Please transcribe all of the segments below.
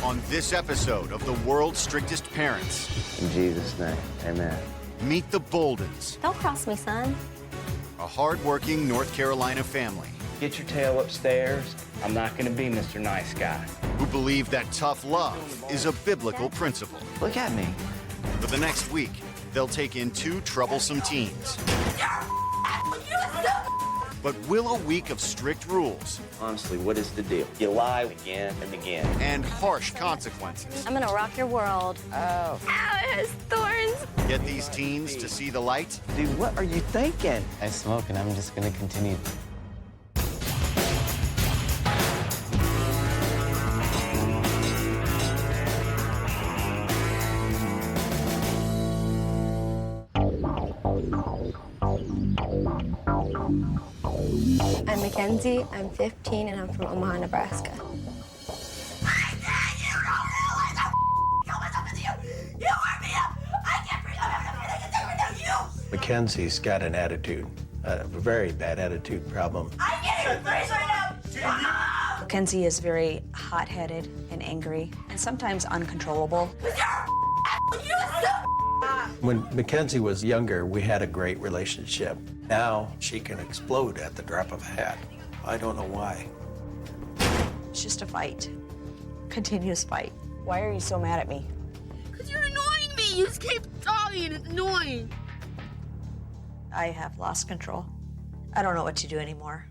On this episode of the world's strictest parents. In Jesus' name, amen. Meet the Bouldins. Don't cross me, son. A hard-working North Carolina family. Get your tail upstairs. I'm not gonna be Mr. Nice Guy. Who believe that tough love is a biblical principle. Look at me. For the next week, they'll take in two troublesome teens. But will a week of strict rules Honestly, what is the deal? You lie again and again. and harsh consequences I'm gonna rock your world. Oh. Ow, it has thorns. get these teens to see the light? Dude, what are you thinking? I smoke and I'm just gonna continue. I'm Mackenzie, I'm 15, and I'm from Omaha, Nebraska. Mackenzie's got an attitude, a very bad attitude problem. Mackenzie is very hot-headed and angry, and sometimes uncontrollable. When Mackenzie was younger, we had a great relationship. Now she can explode at the drop of a hat. I don't know why. It's just a fight, continuous fight. Why are you so mad at me? Because you're annoying me. You just keep talking. It's annoying. I have lost control. I don't know what to do anymore.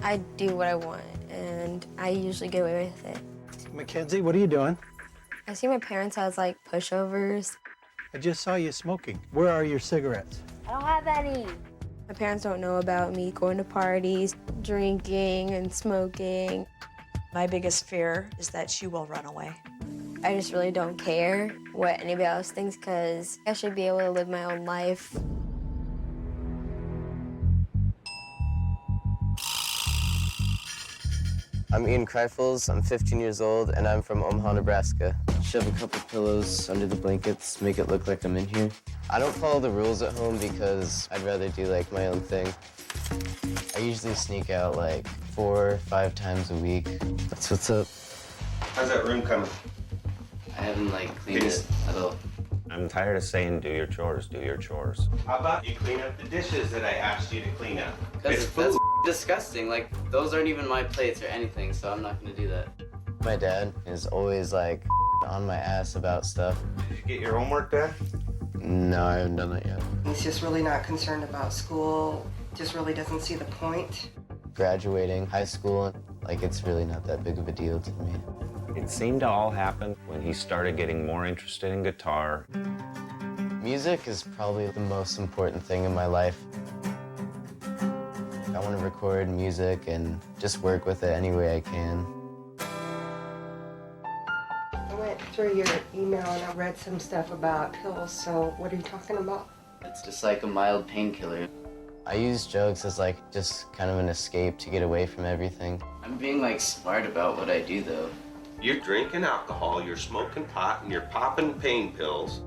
I do what I want, and I usually get away with it. Mackenzie, what are you doing? I see my parents as like pushovers. I just saw you smoking. Where are your cigarettes? I don't have any. My parents don't know about me going to parties, drinking, and smoking. My biggest fear is that she will run away. I just really don't care what anybody else thinks because I should be able to live my own life. I'm Ian Kreifels, I'm 15 years old, and I'm from Omaha, Nebraska. Shove a couple pillows under the blankets, make it look like I'm in here. I don't follow the rules at home because I'd rather do like my own thing. I usually sneak out like 4 or 5 times a week. That's what's up. How's that room coming? I haven't like cleaned it at all. I'm tired of saying do your chores, do your chores. How about you clean up the dishes that I asked you to clean up? It's That's food. disgusting. Like, those aren't even my plates or anything, so I'm not gonna do that. My dad is always like on my ass about stuff. Did you get your homework done? No, I haven't done that yet. He's just really not concerned about school, just really doesn't see the point. Graduating high school, like it's really not that big of a deal to me. It seemed to all happen when he started getting more interested in guitar. Music is probably the most important thing in my life. I want to record music and just work with it any way I can. I went through your email and I read some stuff about pills, so what are you talking about? It's just like a mild painkiller. I use drugs as like just kind of an escape to get away from everything. I'm being like smart about what I do though. You're drinking alcohol, you're smoking pot, and you're popping pain pills.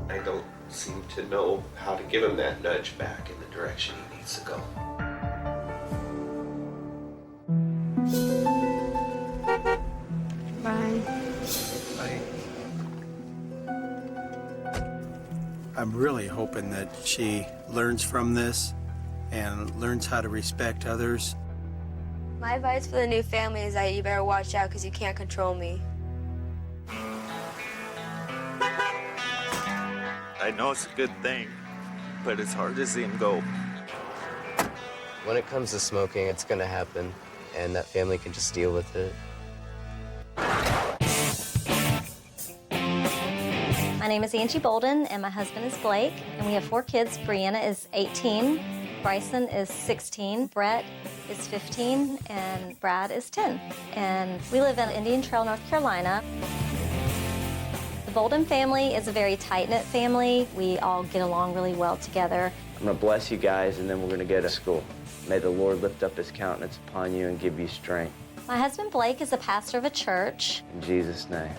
I don't seem to know how to give him that nudge back in the direction he needs to go. Bye. I'm really hoping that she learns from this and learns how to respect others. My advice for the new family is that you better watch out because you can't control me. I know it's a good thing, but it's hard to see him go. When it comes to smoking, it's gonna happen, and that family can just deal with it. My name is Angie Bouldin, and my husband is Blake, and we have 4 kids. Brianna is 18, Bryson is 16, Brett is 15, and Brad is 10. And we live in Indian Trail, North Carolina. The Bouldin family is a very tight-knit family. We all get along really well together. I'm gonna bless you guys, and then we're gonna go to school. May the Lord lift up his countenance upon you and give you strength. My husband Blake is a pastor of a church. In Jesus' name,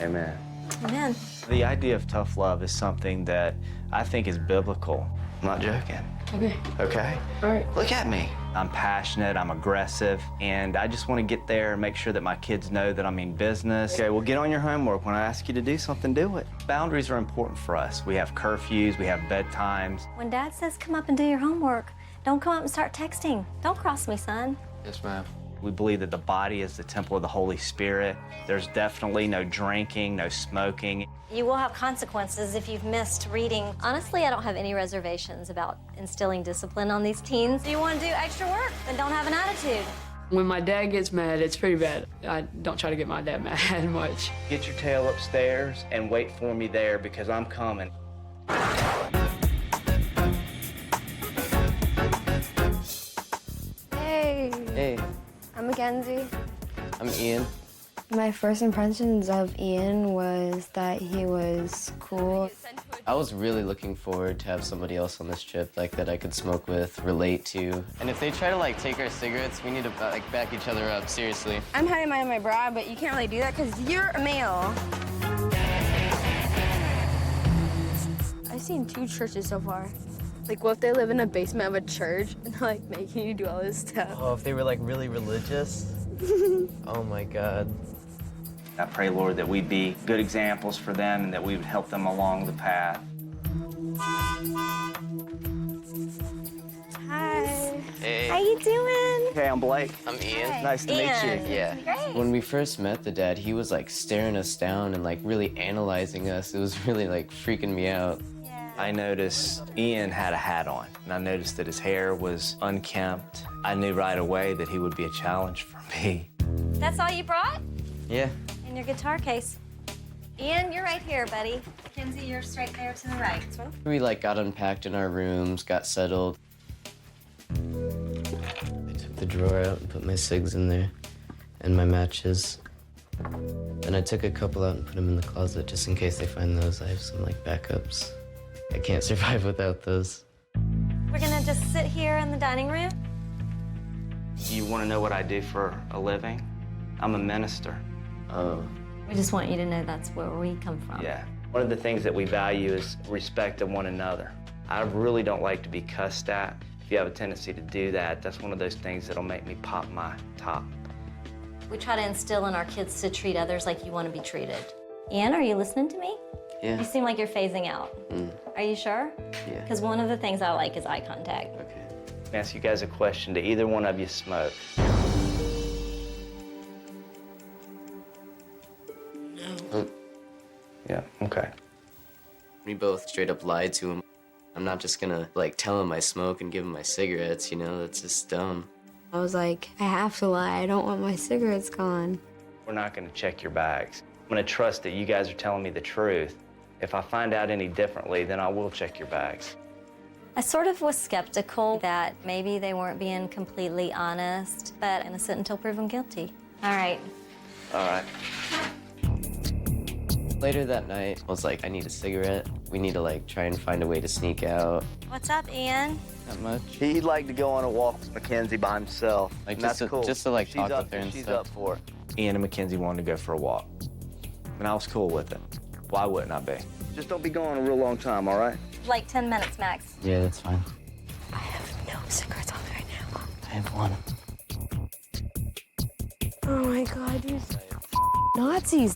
amen. Amen. The idea of tough love is something that I think is biblical. I'm not joking. Okay. Okay? All right. Look at me. I'm passionate, I'm aggressive, and I just want to get there and make sure that my kids know that I mean business. Okay, well, get on your homework. When I ask you to do something, do it. Boundaries are important for us. We have curfews, we have bedtimes. When Dad says come up and do your homework, don't come up and start texting. Don't cross me, son. Yes, ma'am. We believe that the body is the temple of the Holy Spirit. There's definitely no drinking, no smoking. You will have consequences if you've missed reading. Honestly, I don't have any reservations about instilling discipline on these teens. If you want to do extra work, then don't have an attitude. When my dad gets mad, it's pretty bad. I don't try to get my dad mad much. Get your tail upstairs and wait for me there because I'm coming. Hey. Hey, I'm Mackenzie. I'm Ian. My first impressions of Ian was that he was cool. I was really looking forward to have somebody else on this trip, like that I could smoke with, relate to. And if they try to like take our cigarettes, we need to like back each other up, seriously. I'm hiding mine in my bra, but you can't really do that because you're a male. I've seen 2 churches so far. Like, what if they live in a basement of a church and like making you do all this stuff? Oh, if they were like really religious? Oh my God. I pray, Lord, that we'd be good examples for them and that we would help them along the path. Hi. Hey. How you doing? Hey, I'm Blake. I'm Ian. Hi. Nice to meet Ian. you. Yeah. Great. When we first met the dad, he was like staring us down and like really analyzing us. It was really like freaking me out. I noticed Ian had a hat on, and I noticed that his hair was unkempt. I knew right away that he would be a challenge for me. That's all you brought? Yeah. In your guitar case. Ian, you're right here, buddy. Mackenzie, you're straight there to the right. We like got unpacked in our rooms, got settled. I took the drawer out and put my cigs in there and my matches. Then I took a couple out and put them in the closet just in case they find those. I have some like backups. I can't survive without those. We're gonna just sit here in the dining room. You want to know what I do for a living? I'm a minister. Oh. We just want you to know that's where we come from. Yeah. One of the things that we value is respect of one another. I really don't like to be cussed at. If you have a tendency to do that, that's one of those things that'll make me pop my top. We try to instill in our kids to treat others like you want to be treated. Ian, are you listening to me? Yeah. You seem like you're phasing out. Are you sure? Yeah. Because one of the things I like is eye contact. Okay. Let me ask you guys a question. Do either one of you smoke? No. Yeah, okay. We both straight up lied to him. I'm not just gonna like tell him I smoke and give him my cigarettes, you know, that's just dumb. I was like, I have to lie. I don't want my cigarettes gone. We're not gonna check your bags. I'm gonna trust that you guys are telling me the truth. If I find out any differently, then I will check your bags. I sort of was skeptical that maybe they weren't being completely honest, but innocent until proven guilty. All right. All right. Later that night, I was like, I need a cigarette. We need to like try and find a way to sneak out. What's up, Ian? Not much. He'd like to go on a walk with Mackenzie by himself. Like and just that's to, cool. just to like She's talk up, with her and she's stuff. up for it. Ian and Mackenzie wanted to go for a walk, and I was cool with it. Why wouldn't I be? Just don't be gone a real long time, all right? Like 10 minutes max. Yeah, that's fine. I have no cigarettes on me right now. I have one. Oh my God, you Nazis.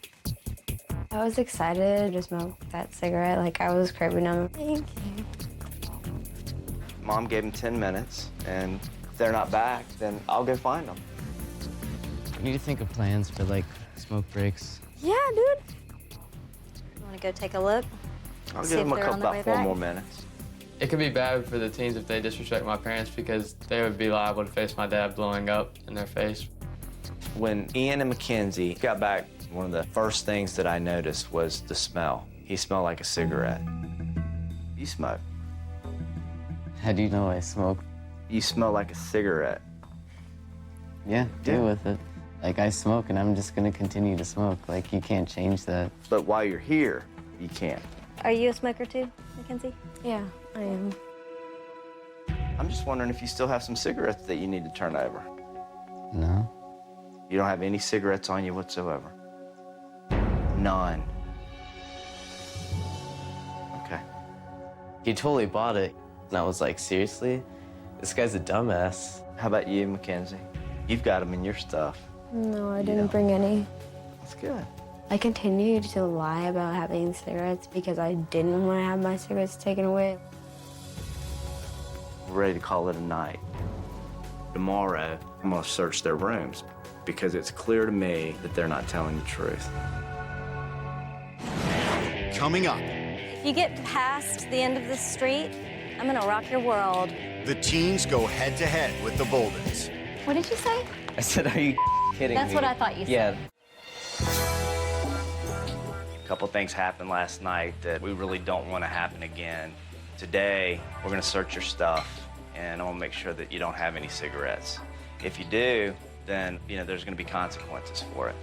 I was excited to smoke that cigarette. Like, I was craving them. Thank you. Mom gave them 10 minutes, and if they're not back, then I'll go find them. We need to think of plans for like smoke breaks. Yeah, dude. You want to go take a look? I'll See give if them a they're on couple, their way about 4 back? more minutes. It could be bad for the teens if they disrespect my parents because they would be liable to face my dad blowing up in their face. When Ian and Mackenzie got back, one of the first things that I noticed was the smell. He smelled like a cigarette. You smoke. How do you know I smoke? You smell like a cigarette. Yeah, Yeah. deal with it. Like, I smoke and I'm just gonna continue to smoke. Like, you can't change that. But while you're here, you can't. Are you a smoker too, Mackenzie? Yeah, I am. I'm just wondering if you still have some cigarettes that you need to turn over. No. You don't have any cigarettes on you whatsoever? None. Okay. He totally bought it. And I was like, seriously? This guy's a dumbass. How about you, Mackenzie? You've got them in your stuff. No, I didn't bring any. That's good. I continued to lie about having cigarettes because I didn't want to have my cigarettes taken away. We're ready to call it a night. Tomorrow, I'm gonna search their rooms because it's clear to me that they're not telling the truth. Coming up, If you get past the end of the street, I'm gonna rock your world. the teens go head-to-head with the Bouldins. What did you say? I said, are you kidding That's me? what I thought you said. Yeah. A couple things happened last night that we really don't want to happen again. Today, we're gonna search your stuff, and I wanna make sure that you don't have any cigarettes. If you do, then, there's gonna be consequences for it.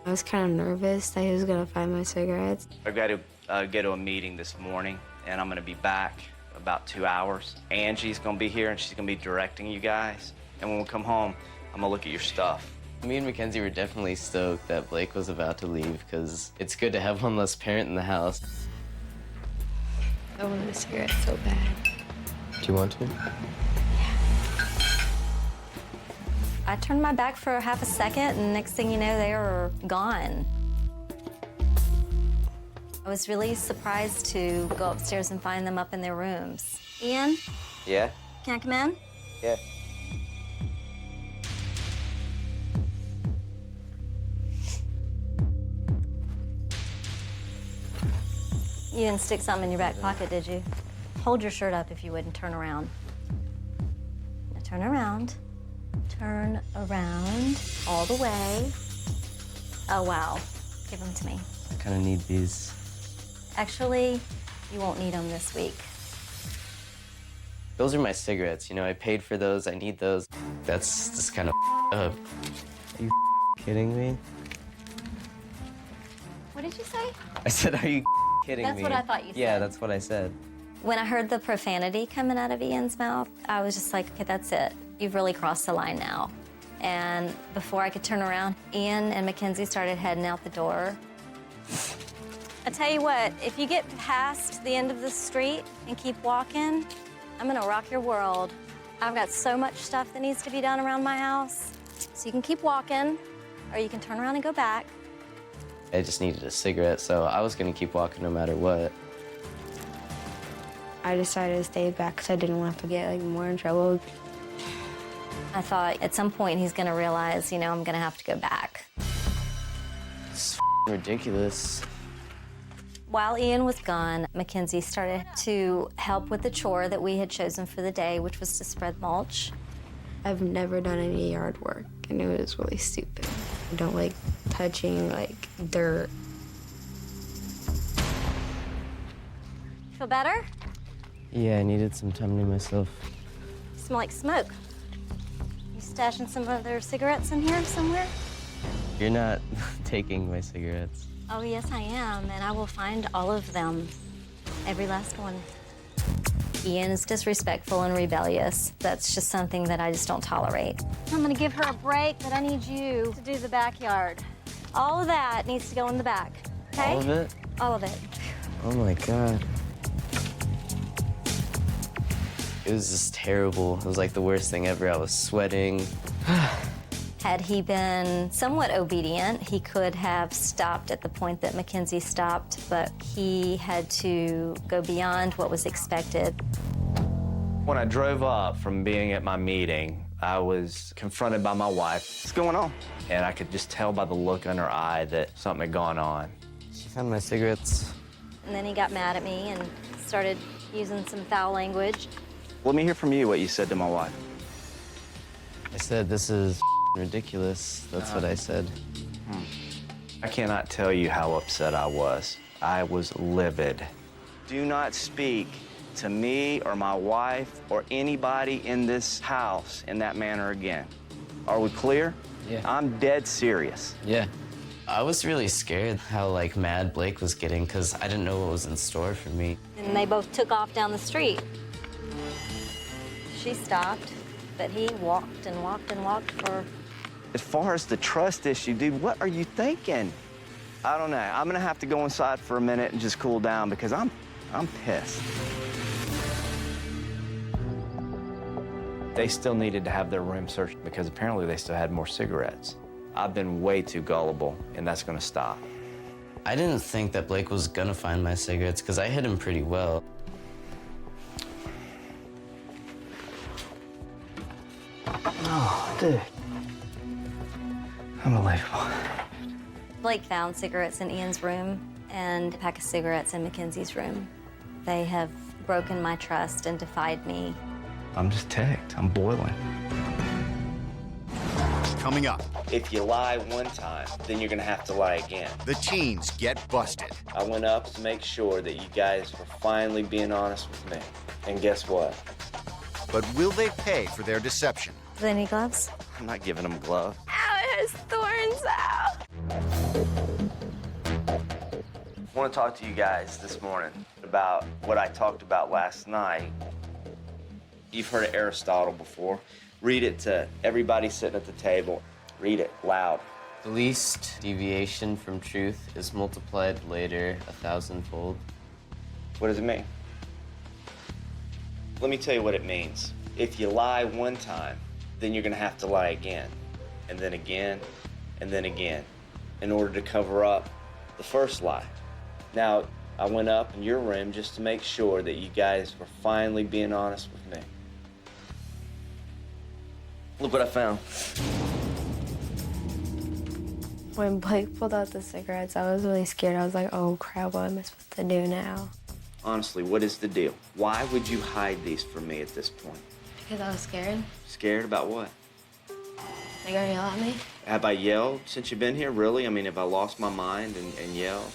I was kind of nervous that he was going to find my cigarettes. I've got to go to a meeting this morning, and I'm gonna be back about 2 hours. Angie's gonna be here, and she's gonna be directing you guys. And when we come home, I'm gonna look at your stuff. Me and Mackenzie were definitely stoked that Blake was about to leave because it's good to have one less parent in the house. I wanted a cigarette so bad. Do you want to? I turned my back for half a second, and next thing you know, they were gone. I was really surprised to go upstairs and find them up in their rooms. Ian, Yeah? can I come in? Yeah. You didn't stick something in your back pocket, did you? Hold your shirt up if you would and turn around. Now turn around. Turn around all the way. Oh, wow. Give them to me. I kind of need these. Actually, you won't need them this week. Those are my cigarettes. I paid for those. I need those. That's just kind of up. Are you kidding me? What did you say? I said, are you kidding me? That's what I thought you said. Yeah, that's what I said. When I heard the profanity coming out of Ian's mouth, I was just like, okay, that's it. You've really crossed the line now. And before I could turn around, Ian and Mackenzie started heading out the door. I tell you what, if you get past the end of the street and keep walking, I'm gonna rock your world. I've got so much stuff that needs to be done around my house. So you can keep walking, or you can turn around and go back. I just needed a cigarette, so I was gonna keep walking no matter what. I decided to stay back because I didn't want to get more in trouble. I thought at some point he's gonna realize, I'm gonna have to go back. It's ridiculous. While Ian was gone, Mackenzie started to help with the chore that we had chosen for the day, which was to spread mulch. I've never done any yard work, and it was really stupid. I don't like touching, dirt. Feel better? Yeah, I needed some time to myself. You smell like smoke. You stashing some of their cigarettes in here somewhere? You're not taking my cigarettes. Oh, yes, I am, and I will find all of them. Every last one. Ian is disrespectful and rebellious. That's just something that I just don't tolerate. I'm gonna give her a break, but I need you to do the backyard. All of that needs to go in the back, okay? All of it? All of it. Oh my God. It was just terrible. It was like the worst thing ever. I was sweating. Had he been somewhat obedient, he could have stopped at the point that Mackenzie stopped, but he had to go beyond what was expected. When I drove up from being at my meeting, I was confronted by my wife. What's going on? And I could just tell by the look in her eye that something had gone on. She found my cigarettes. And then he got mad at me and started using some foul language. Let me hear from you what you said to my wife. I said, this is ridiculous. That's what I said. I cannot tell you how upset I was. I was livid. Do not speak to me or my wife or anybody in this house in that manner again. Are we clear? Yeah. I'm dead serious. Yeah. I was really scared how mad Blake was getting because I didn't know what was in store for me. And they both took off down the street. She stopped, but he walked and walked and walked for... As far as the trust issue, dude, what are you thinking? I don't know. I'm gonna have to go inside for a minute and just cool down because I'm pissed. They still needed to have their room searched because apparently they still had more cigarettes. I've been way too gullible, and that's gonna stop. I didn't think that Blake was gonna find my cigarettes because I hid him pretty well. Oh, dude. Unbelievable. Blake found cigarettes in Ian's room and a pack of cigarettes in Mackenzie's room. They have broken my trust and defied me. I'm just ticked. I'm boiling. Coming up. If you lie one time, then you're gonna have to lie again. The teens get busted. I went up to make sure that you guys were finally being honest with me. And guess what? But will they pay for their deception? Do they need gloves? I'm not giving them gloves. Ow, it has thorns out. I want to talk to you guys this morning about what I talked about last night. You've heard of Aristotle before. Read it to everybody sitting at the table. Read it loud. The least deviation from truth is multiplied later 1,000-fold. What does it mean? Let me tell you what it means. If you lie one time, then you're gonna have to lie again, and then again, and then again, in order to cover up the first lie. Now, I went up in your room just to make sure that you guys were finally being honest with me. Look what I found. When Blake pulled out the cigarettes, I was really scared. I was like, oh crap, what am I supposed to do now? Honestly, what is the deal? Why would you hide these from me at this point? Because I was scared. Scared about what? They gonna yell at me? Have I yelled since you've been here, really? I mean, have I lost my mind and yelled?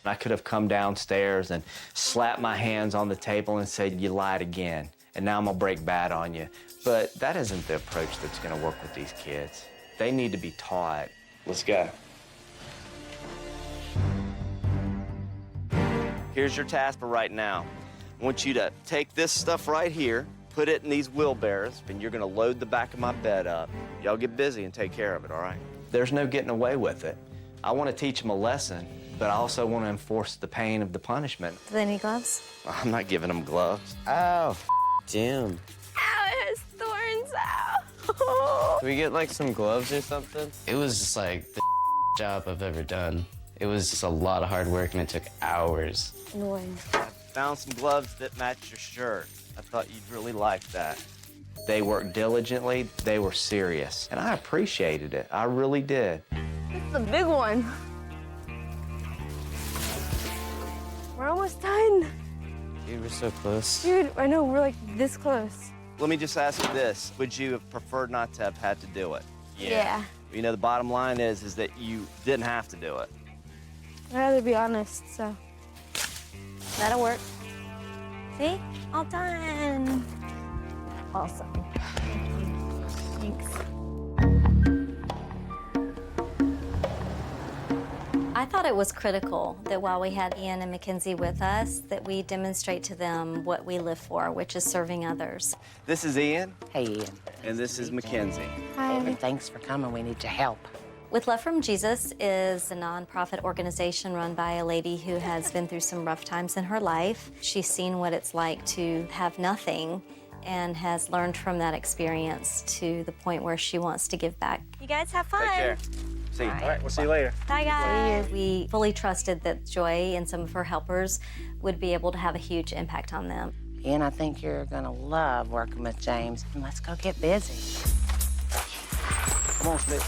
I could have come downstairs and slapped my hands on the table and said, you lied again, and now I'm gonna break bad on you. But that isn't the approach that's gonna work with these kids. They need to be taught. Let's go. Here's your task for right now. I want you to take this stuff right here, put it in these wheelbarrows, and you're gonna load the back of my bed up. Y'all get busy and take care of it, all right? There's no getting away with it. I want to teach them a lesson, but I also want to enforce the pain of the punishment. Do they need gloves? I'm not giving them gloves. Oh, Damn. Ow, it has thorns out. Can we get like some gloves or something? It was just like the job I've ever done. It was just a lot of hard work and it took hours. Annoying. Found some gloves that match your shirt. I thought you'd really like that. They worked diligently, they were serious, and I appreciated it. I really did. This is a big one. We're almost done. Dude, we're so close. Dude, I know, we're like this close. Let me just ask you this. Would you have preferred not to have had to do it? Yeah. You know, the bottom line is that you didn't have to do it. I'd rather be honest, so. That'll work. See? All done. Awesome. Thanks. I thought it was critical that while we had Ian and Mackenzie with us, that we demonstrate to them what we live for, which is serving others. This is Ian. Hey, Ian. And this is Mackenzie. Hi. And thanks for coming. We need your help. With Love from Jesus is a nonprofit organization run by a lady who has been through some rough times in her life. She's seen what it's like to have nothing and has learned from that experience to the point where she wants to give back. You guys have fun. Take care. See you. All right, we'll see you later. Bye, guys. We fully trusted that Joy and some of her helpers would be able to have a huge impact on them. Ian, I think you're gonna love working with James. Let's go get busy. Come on, Slick.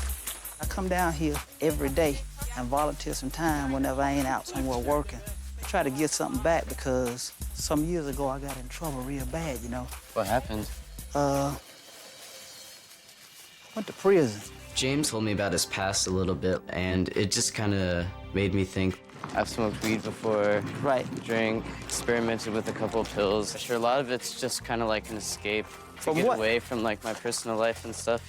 I come down here every day and volunteer some time whenever I ain't out somewhere working. I try to get something back because some years ago I got in trouble real bad, you know. What happened? Went to prison. James told me about his past a little bit, and it just kind of made me think. I've smoked weed before, right? Drank, experimented with a couple of pills. I'm sure a lot of it's just kind of like an escape to get away from like my personal life and stuff.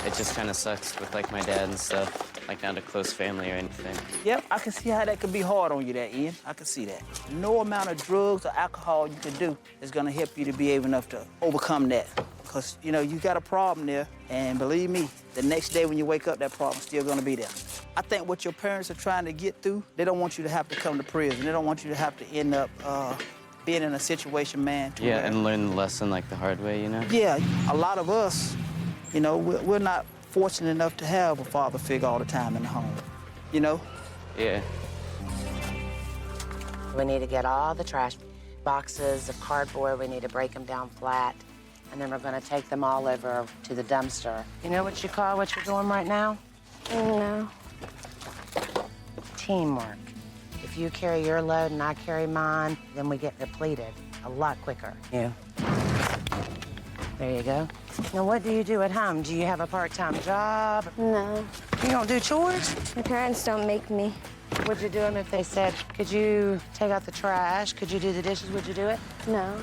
It just kind of sucks with like my dad and stuff, like not a close family or anything. Yep, I can see how that could be hard on you there, Ian. I can see that. No amount of drugs or alcohol you can do is gonna help you to be able enough to overcome that. Because, you know, you got a problem there, and believe me, the next day when you wake up, that problem's still gonna be there. I think what your parents are trying to get through, they don't want you to have to come to prison. They don't want you to have to end up being in a situation, man. Yeah, and learn the lesson like the hard way, you know? Yeah, a lot of us, you know, we're not fortunate enough to have a father figure all the time in the home, you know? Yeah. We need to get all the trash boxes of cardboard. We need to break them down flat. And then we're going to take them all over to the dumpster. You know what you call what you're doing right now? No. Teamwork. If you carry your load and I carry mine, then we get depleted a lot quicker. Yeah. There you go. Now, what do you do at home? Do you have a part-time job? No. You don't do chores? My parents don't make me. Would you do them if they said, could you take out the trash? Could you do the dishes? Would you do it? No.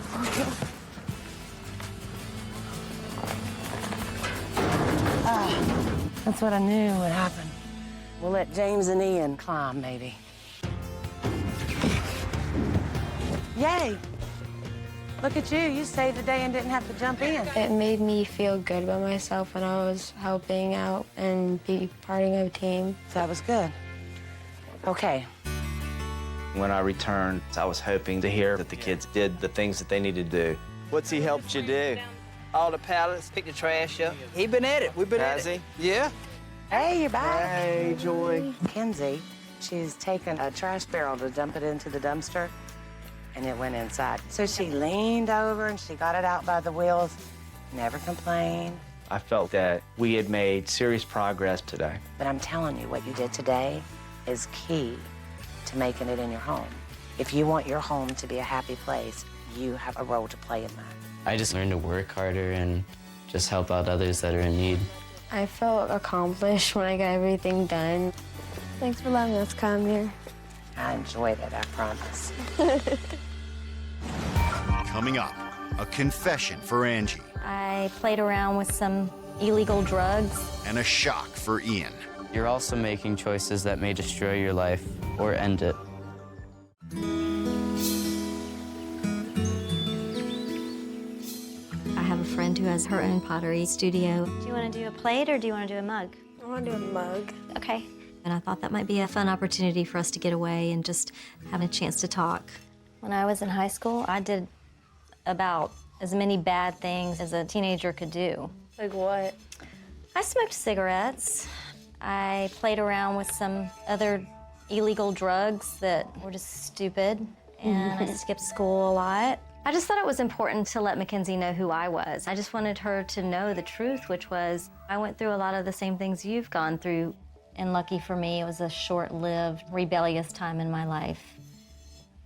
That's what I knew would happen. We'll let James and Ian climb, maybe. Yay! Look at you. You saved the day and didn't have to jump in. It made me feel good about myself when I was helping out and be part of a team. That was good. Okay. When I returned, I was hoping to hear that the kids did the things that they needed to do. What's he helped you do? All the pallets, pick the trash up. He been at it. We've been at it. Has he? Yeah. Hey, you're back. Hey, Joy. Mackenzie, she's taken a trash barrel to dump it into the dumpster, and it went inside. So she leaned over and she got it out by the wheels, never complained. I felt that we had made serious progress today. But I'm telling you, what you did today is key to making it in your home. If you want your home to be a happy place, you have a role to play in that. I just learned to work harder and just help out others that are in need. I felt accomplished when I got everything done. Thanks for letting us come here. I enjoyed it, I promise. Coming up, a confession for Angie I played around with some illegal drugs. and a shock for Ian. You're also making choices that may destroy your life or end it. I have a friend who has her own pottery studio. Do you want to do a plate or do you want to do a mug? I want to do a mug. Okay. And I thought that might be a fun opportunity for us to get away and just have a chance to talk. When I was in high school, I did about as many bad things as a teenager could do. Like what? I smoked cigarettes. I played around with some other illegal drugs that were just stupid, and I skipped school a lot. I just thought it was important to let Mackenzie know who I was. I just wanted her to know the truth, which was I went through a lot of the same things you've gone through, and lucky for me, it was a short-lived, rebellious time in my life.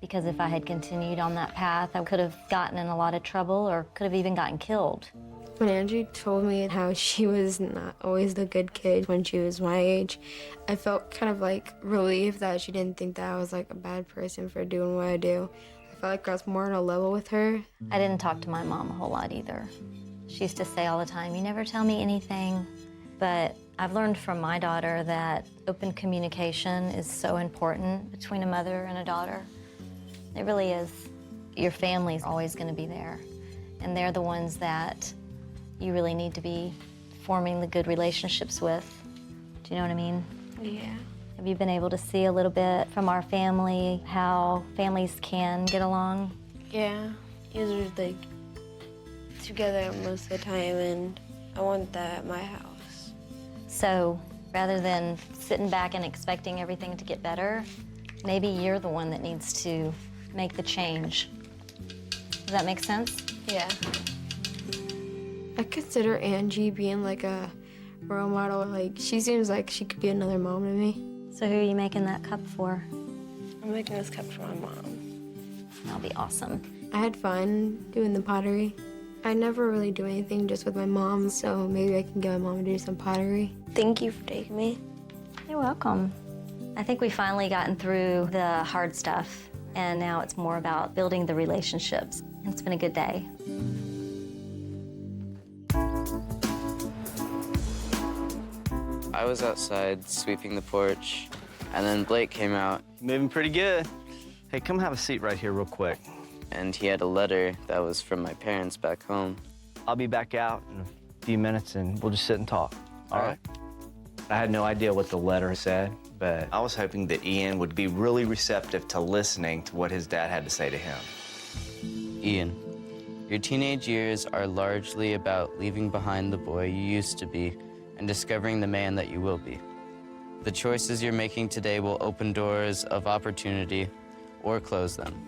Because if I had continued on that path, I could have gotten in a lot of trouble or could have even gotten killed. When Angie told me how she was not always the good kid when she was my age, I felt kind of like relieved that she didn't think that I was like a bad person for doing what I do. I felt like I was more on a level with her. I didn't talk to my mom a whole lot either. She used to say all the time, "You never tell me anything." But I've learned from my daughter that open communication is so important between a mother and a daughter. It really is. Your family's always going to be there, and they're the ones that you really need to be forming the good relationships with. Do you know what I mean? Yeah. Have you been able to see a little bit from our family how families can get along? Yeah. You guys are like together most of the time, and I want that at my house. So rather than sitting back and expecting everything to get better, maybe you're the one that needs to make the change. Does that make sense? Yeah. I consider Angie being like a role model. Like, she seems like she could be another mom to me. So who are you making that cup for? I'm making this cup for my mom. That'll be awesome. I had fun doing the pottery. I never really do anything just with my mom, so maybe I can get my mom to do some pottery. Thank you for taking me. You're welcome. I think we've finally gotten through the hard stuff, and now it's more about building the relationships. It's been a good day. I was outside sweeping the porch, and then Blake came out. Moving pretty good. Hey, come have a seat right here real quick. And he had a letter that was from my parents back home. I'll be back out in a few minutes, and we'll just sit and talk. All right? I had no idea what the letter said, but I was hoping that Ian would be really receptive to listening to what his dad had to say to him. Ian, your teenage years are largely about leaving behind the boy you used to be and discovering the man that you will be. The choices you're making today will open doors of opportunity or close them.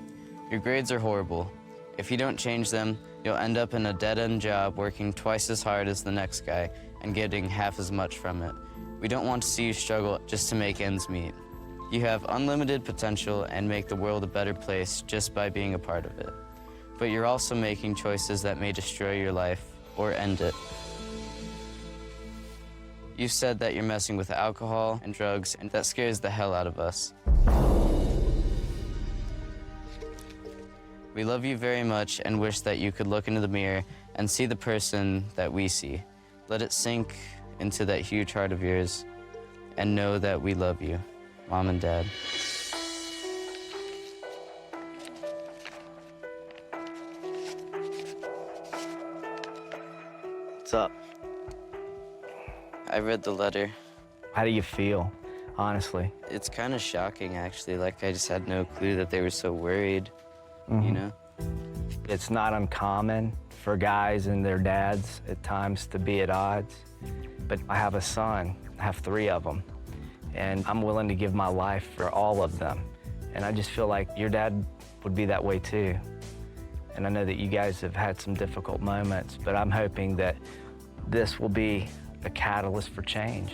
Your grades are horrible. If you don't change them, you'll end up in a dead-end job working twice as hard as the next guy and getting half as much from it. We don't want to see you struggle just to make ends meet. You have unlimited potential and make the world a better place just by being a part of it. But you're also making choices that may destroy your life or end it. You've said that you're messing with alcohol and drugs, and that scares the hell out of us. We love you very much and wish that you could look into the mirror and see the person that we see. Let it sink into that huge heart of yours and know that we love you, Mom and Dad. What's up? I read the letter. How do you feel, honestly? It's kind of shocking, actually. Like, I just had no clue that they were so worried, you know? It's not uncommon for guys and their dads at times to be at odds. But I have a son, I have 3 of them, and I'm willing to give my life for all of them. And I just feel like your dad would be that way too. And I know that you guys have had some difficult moments, but I'm hoping that this will be a catalyst for change.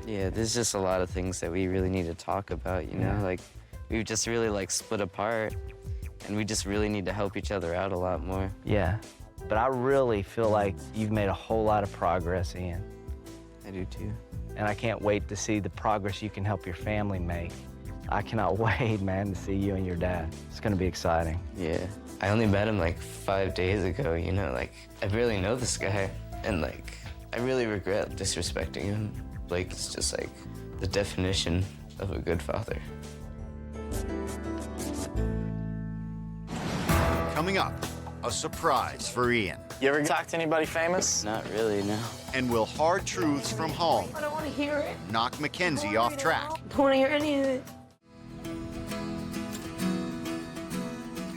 Yeah, there's just a lot of things that we really need to talk about, you know? Like, we've just really, like, split apart, and we just really need to help each other out a lot more. Yeah, but I really feel like you've made a whole lot of progress, Ian. I do too. And I can't wait to see the progress you can help your family make. I cannot wait, man, to see you and your dad. It's gonna be exciting. Yeah, I only met him like 5 days ago, you know? Like, I barely know this guy, and like, I really regret disrespecting him. Blake is just like the definition of a good father. Coming up, a surprise for Ian. You ever talk to anybody famous? Not really, no. And will hard truths from home I don't want to hear it. knock Mackenzie off track? Don't want to hear any of it.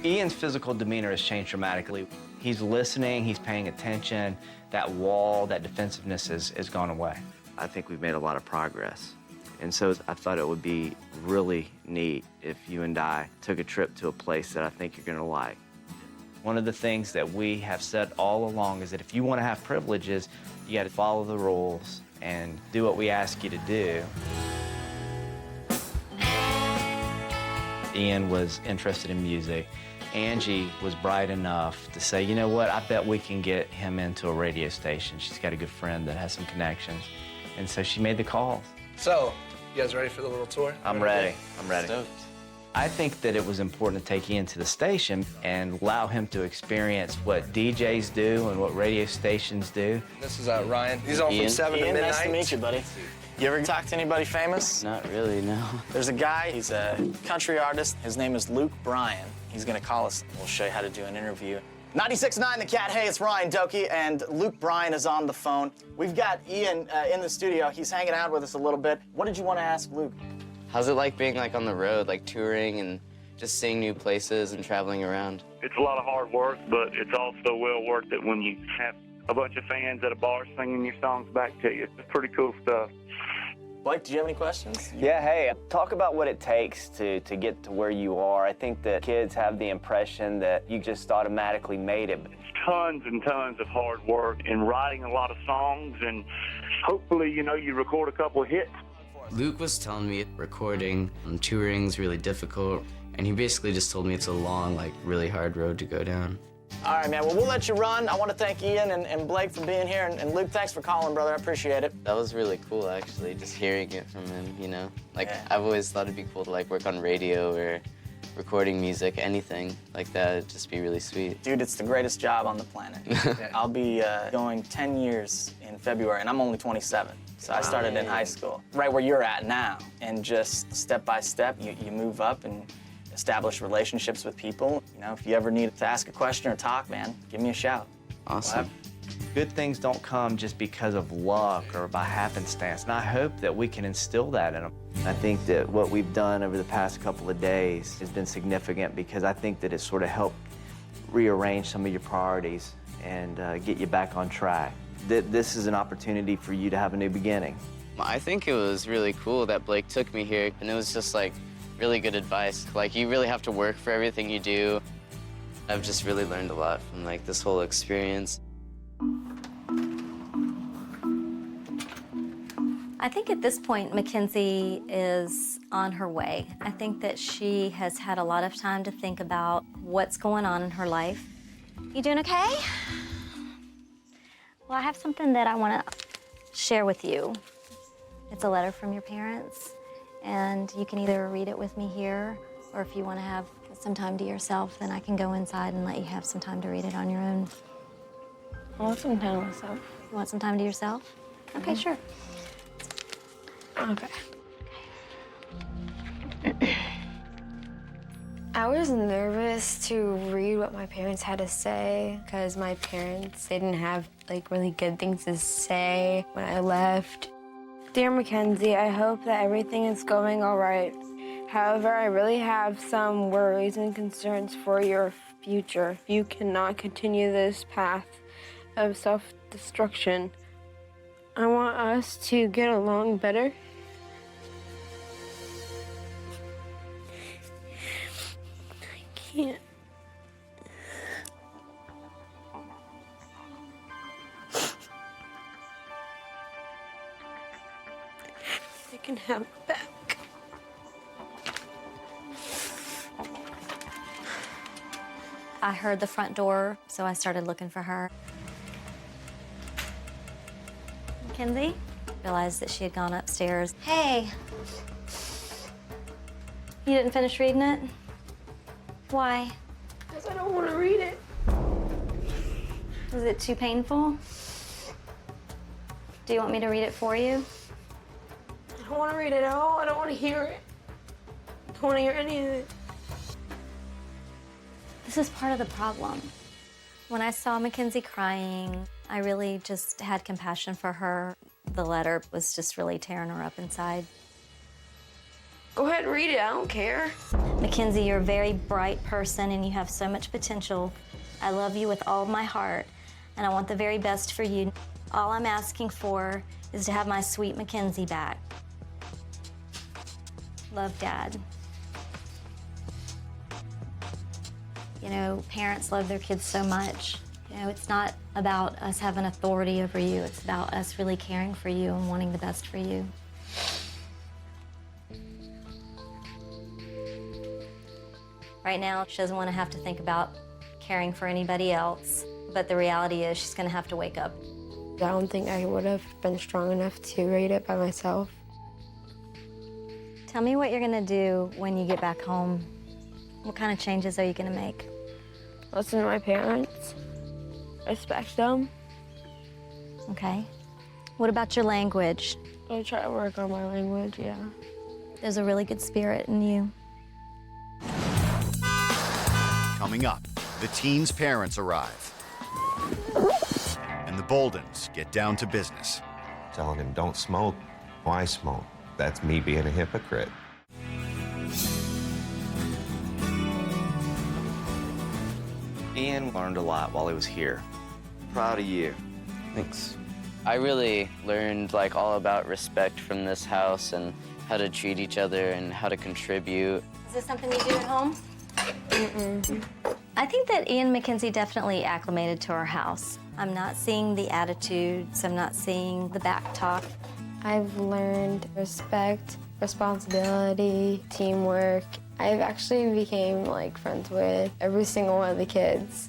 Ian's physical demeanor has changed dramatically. He's listening, he's paying attention. That wall, that defensiveness has gone away. I think we've made a lot of progress. And so I thought it would be really neat if you and I took a trip to a place that I think you're gonna like. One of the things that we have said all along is that if you want to have privileges, you got to follow the rules and do what we ask you to do. Ian was interested in music. Angie was bright enough to say, you know what, I bet we can get him into a radio station. She's got a good friend that has some connections. And so she made the calls. So, you guys ready for the little tour? I'm ready. I'm ready. Stoked. I think that it was important to take Ian to the station and allow him to experience what DJs do and what radio stations do. This is Ryan. He's on Ian. from 7 to Ian, midnight. nice to meet you, buddy. You ever talk to anybody famous? Not really, no. There's a guy, he's a country artist. His name is Luke Bryan. He's gonna call us. We'll show you how to do an interview. 96.9 The Cat. Hey, it's Ryan Doki, and Luke Bryan is on the phone. We've got Ian in the studio. He's hanging out with us a little bit. What did you want to ask Luke? How's it like being like on the road, like touring and just seeing new places and traveling around? It's a lot of hard work, but it's also well worth it when you have a bunch of fans at a bar singing your songs back to you. It's pretty cool stuff. Blake, do you have any questions? Yeah, hey, talk about what it takes to get to where you are. I think that kids have the impression that you just automatically made it. It's tons and tons of hard work and writing a lot of songs, and hopefully, you know, you record a couple of hits. Luke was telling me recording and touring is really difficult, and he basically just told me it's a long, like, really hard road to go down. All right, man. Well, we'll let you run. I want to thank Ian and Blake for being here, and Luke, thanks for calling, brother. I appreciate it. That was really cool, actually, just hearing it from him, you know? Like, I've always thought it'd be cool to, like, work on radio or recording music, anything like that. It'd just be really sweet. Dude, it's the greatest job on the planet. I'll be going 10 years in February, and I'm only 27. So I started in high school, right where you're at now. And just step by step, you move up and establish relationships with people. You know, if you ever need to ask a question or talk, man, give me a shout. Awesome. Good things don't come just because of luck or by happenstance, and I hope that we can instill that in them. I think that what we've done over the past couple of days has been significant because I think that it sort of helped rearrange some of your priorities and get you back on track. This is an opportunity for you to have a new beginning. I think it was really cool that Blake took me here, and it was just like really good advice. Like, you really have to work for everything you do. I've just really learned a lot from like this whole experience. I think at this point, McKenzie is on her way. I think that she has had a lot of time to think about what's going on in her life. You doing okay? Well, I have something that I want to share with you. It's a letter from your parents, and you can either read it with me here, or if you want to have some time to yourself, then I can go inside and let you have some time to read it on your own. I want some time to myself. You want some time to yourself? Okay, sure. Okay. I was nervous to read what my parents had to say because my parents, they didn't have like really good things to say when I left. Dear Mackenzie, I hope that everything is going all right. However, I really have some worries and concerns for your future. You cannot continue this path of self-destruction. I want us to get along better. I can't. I can have it back. I heard the front door, so I started looking for her. Mackenzie realized that she had gone upstairs. Hey, you didn't finish reading it? Why? Because I don't want to read it. Was it too painful? Do you want me to read it for you? I don't want to read it at all. I don't want to hear it. I don't want to hear any of it. This is part of the problem. When I saw Mackenzie crying, I really just had compassion for her. The letter was just really tearing her up inside. Go ahead and read it. I don't care. Mackenzie, you're a very bright person and you have so much potential. I love you with all my heart, and I want the very best for you. All I'm asking for is to have my sweet Mackenzie back. Love, Dad. You know, parents love their kids so much. You know, it's not about us having authority over you. It's about us really caring for you and wanting the best for you. Right now, she doesn't want to have to think about caring for anybody else, but the reality is she's going to have to wake up. I don't think I would have been strong enough to read it by myself. Tell me what you're going to do when you get back home. What kind of changes are you going to make? Listen to my parents. Respect them. Okay. What about your language? I try to work on my language, yeah. There's a really good spirit in you. Coming up, the teens' parents arrive. And the Bouldins get down to business. Telling him, don't smoke. Why smoke? That's me being a hypocrite. Ian learned a lot while he was here. Proud of you. Thanks. I really learned like all about respect from this house and how to treat each other and how to contribute. Is this something you do at home? I think that Ian and Mackenzie definitely acclimated to our house. I'm not seeing the attitudes, I'm not seeing the back talk. I've learned respect, responsibility, teamwork. I've actually became like friends with every single one of the kids.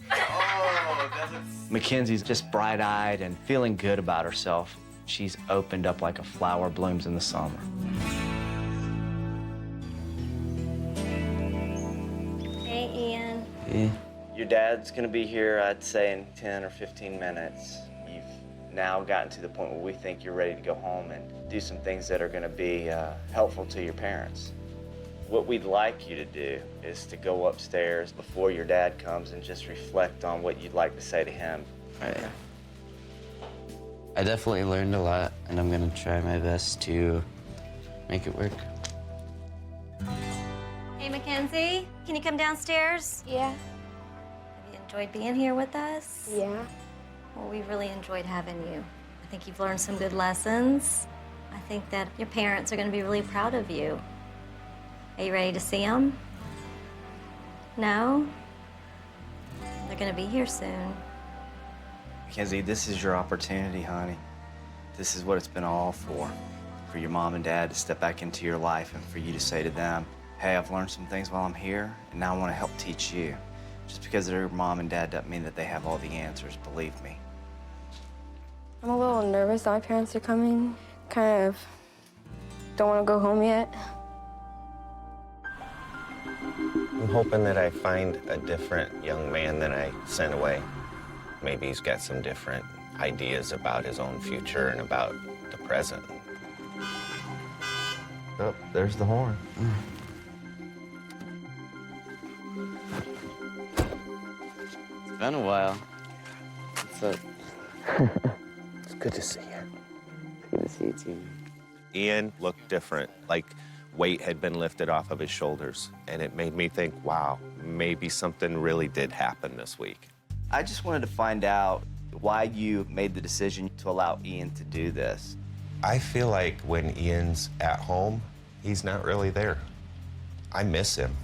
Mackenzie's just bright-eyed and feeling good about herself. She's opened up like a flower blooms in the summer. Hey, Ian. Hey. Your dad's gonna be here, I'd say, in 10 or 15 minutes. You've now gotten to the point where we think you're ready to go home and do some things that are gonna be helpful to your parents. What we'd like you to do is to go upstairs before your dad comes and just reflect on what you'd like to say to him. Right. I definitely learned a lot, and I'm gonna try my best to make it work. Hey, Mackenzie, can you come downstairs? Yeah. Have you enjoyed being here with us? Yeah. Well, we really enjoyed having you. I think you've learned some good lessons. I think that your parents are going to be really proud of you. Are you ready to see them? No? They're going to be here soon. Mackenzie, this is your opportunity, honey. This is what it's been all for your mom and dad to step back into your life and for you to say to them, hey, I've learned some things while I'm here, and now I want to help teach you. Just because they're your mom and dad doesn't mean that they have all the answers, believe me. I'm a little nervous that my parents are coming. Kind of don't want to go home yet. I'm hoping that I find a different young man than I sent away. Maybe he's got some different ideas about his own future and about the present. Oh, there's the horn. It's been a while. What's up? It's good to see you. It's good to see you too. Ian looked different, like weight had been lifted off of his shoulders, and it made me think, wow, maybe something really did happen this week. I just wanted to find out why you made the decision to allow Ian to do this. I feel like when Ian's at home, he's not really there. I miss him,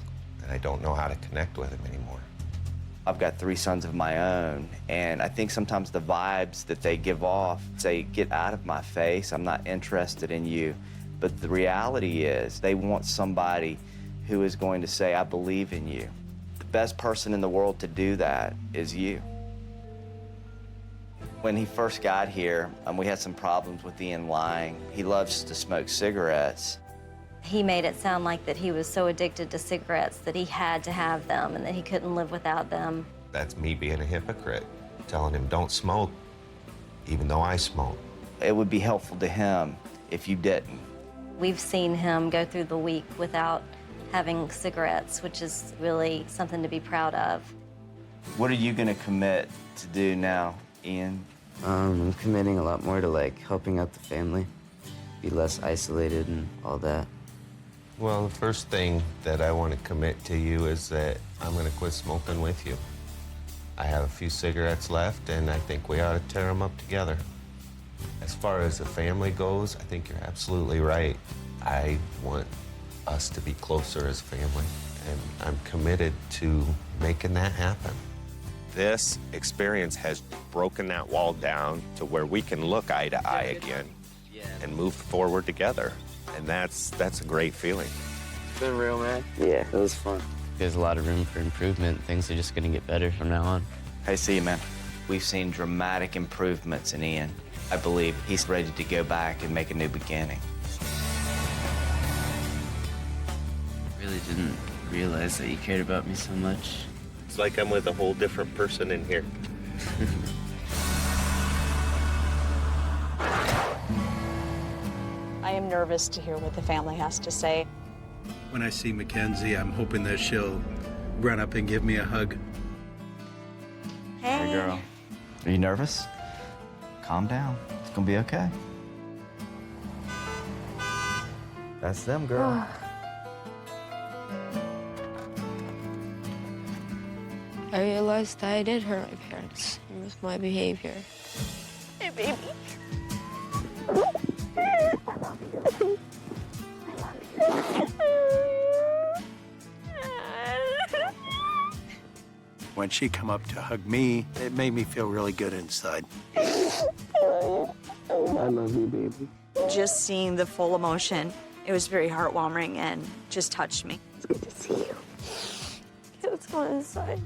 and I don't know how to connect with him anymore. I've got 3 sons of my own, and I think sometimes the vibes that they give off say, get out of my face, I'm not interested in you. But the reality is they want somebody who is going to say, I believe in you. The best person in the world to do that is you. When he first got here, we had some problems with Ian lying. He loves to smoke cigarettes. He made it sound like that he was so addicted to cigarettes that he had to have them and that he couldn't live without them. That's me being a hypocrite, telling him don't smoke, even though I smoke. It would be helpful to him if you didn't. We've seen him go through the week without having cigarettes, which is really something to be proud of. What are you going to commit to do now, Ian? I'm committing a lot more to like helping out the family, be less isolated and all that. Well, the first thing that I want to commit to you is that I'm going to quit smoking with you. I have a few cigarettes left, and I think we ought to tear them up together. As far as the family goes, I think you're absolutely right. I want us to be closer as a family, and I'm committed to making that happen. This experience has broken that wall down to where we can look eye to eye again and move forward together. And that's a great feeling. It's been real, man. Yeah, it was fun. There's a lot of room for improvement. Things are just gonna get better from now on. Hey, see you, man. We've seen dramatic improvements in Ian. I believe he's ready to go back and make a new beginning. I really didn't realize that you cared about me so much. It's like I'm with a whole different person in here. I am nervous to hear what the family has to say. When I see Mackenzie, I'm hoping that she'll run up and give me a hug. Hey. Hey, girl. Are you nervous? Calm down. It's gonna be okay. That's them, girl. I realized that I did hurt my parents with my behavior. Hey, baby. When she come up to hug me, it made me feel really good inside. I love you, baby. Just seeing the full emotion, it was very heartwarming and just touched me. It's good to see you. Let's go inside.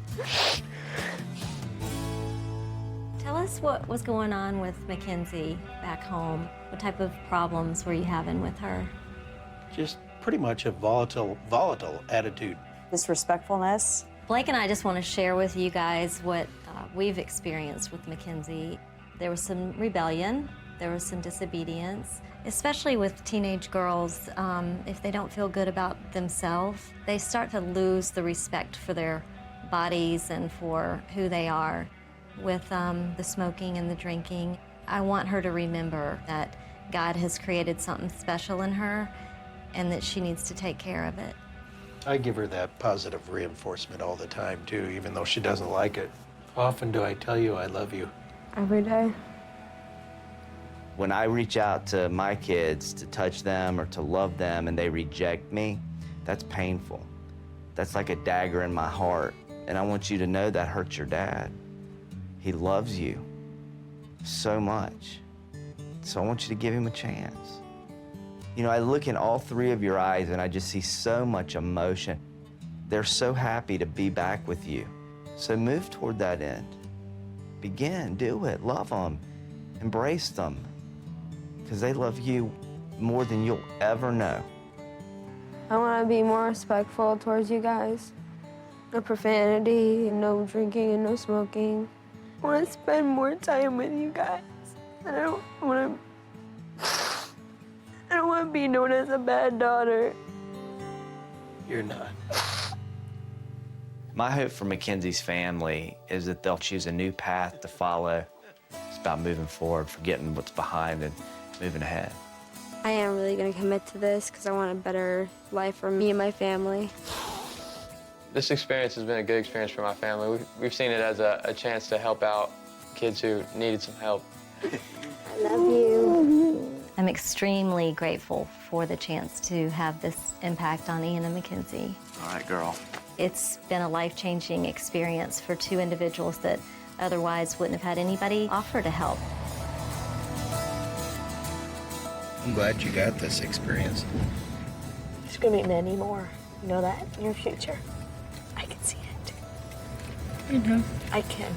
Tell us what was going on with Mackenzie back home. What type of problems were you having with her? Just pretty much a volatile attitude. Disrespectfulness. Blake and I just want to share with you guys what we've experienced with Mackenzie. There was some rebellion, there was some disobedience, especially with teenage girls. If they don't feel good about themselves, they start to lose the respect for their bodies and for who they are. With the smoking and the drinking, I want her to remember that God has created something special in her and that she needs to take care of it. I give her that positive reinforcement all the time, too, even though she doesn't like it. How often do I tell you I love you? Every day. When I reach out to my kids to touch them or to love them and they reject me, that's painful. That's like a dagger in my heart. And I want you to know that hurts your dad. He loves you so much. So I want you to give him a chance. You know, I look in all three of your eyes and I just see so much emotion. They're so happy to be back with you. So move toward that end. Begin, do it, love them, embrace them, because they love you more than you'll ever know. I want to be more respectful towards you guys. No profanity, and no drinking, and no smoking. I want to spend more time with you guys. And I don't want to be known as a bad daughter. You're not. My hope for Mackenzie's family is that they'll choose a new path to follow. It's about moving forward, forgetting what's behind and moving ahead. I am really going to commit to this because I want a better life for me and my family. This experience has been a good experience for my family. We've seen it as a chance to help out kids who needed some help. I love you. I'm extremely grateful for the chance to have this impact on Ian and Mackenzie. All right, girl. It's been a life-changing experience for two individuals that otherwise wouldn't have had anybody offer to help. I'm glad you got this experience. There's gonna be many more. You know that in your future. I can see it. I know. I can.